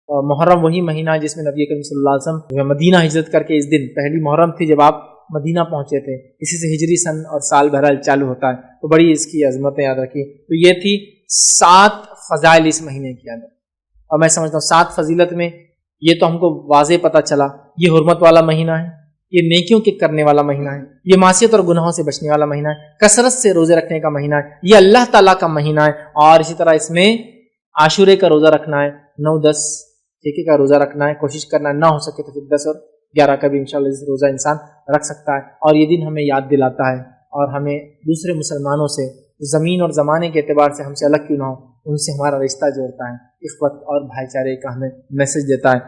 محرم وہی مہینہ ہے جس میں نبی کریم صلی اللہ علیہ وسلم مدینہ ہجرت کر کے اس دن پہلی محرم تھی جب آپ مدینہ پہنچے تھے، اسی سے ہجری سن اور سال بہرحال چالو ہوتا ہے، تو بڑی اس کی عظمتیں یاد رکھی۔ تو یہ تھی 7 فضائل اس مہینے کے اندر، اور میں سمجھتا ہوں 7 فضیلت میں یہ تو ہم کو واضح پتہ چلا، یہ حرمت والا مہینہ ہے، یہ نیکیوں کے کرنے والا مہینہ ہے، یہ معصیت اور گناہوں سے بچنے والا مہینہ ہے، کثرت سے روزے رکھنے کا مہینہ ہے، یہ اللہ تعالیٰ کا مہینہ ہے، اور اسی طرح اس میں عاشورے کا روزہ رکھنا ہے، 9، 10 ٹھیکے کا روزہ رکھنا ہے، کوشش کرنا ہے، نہ ہو سکے تو پھر 10 اور 11 کا بھی انشاءاللہ روزہ انسان رکھ سکتا ہے۔ اور یہ دن ہمیں یاد دلاتا ہے اور ہمیں دوسرے مسلمانوں سے زمین اور زمانے کے اعتبار سے ہم سے الگ کیوں نہ ہو، ان سے ہمارا رشتہ جوڑتا ہے، اخوت اور بھائی چارے کا ہمیں میسج دیتا ہے۔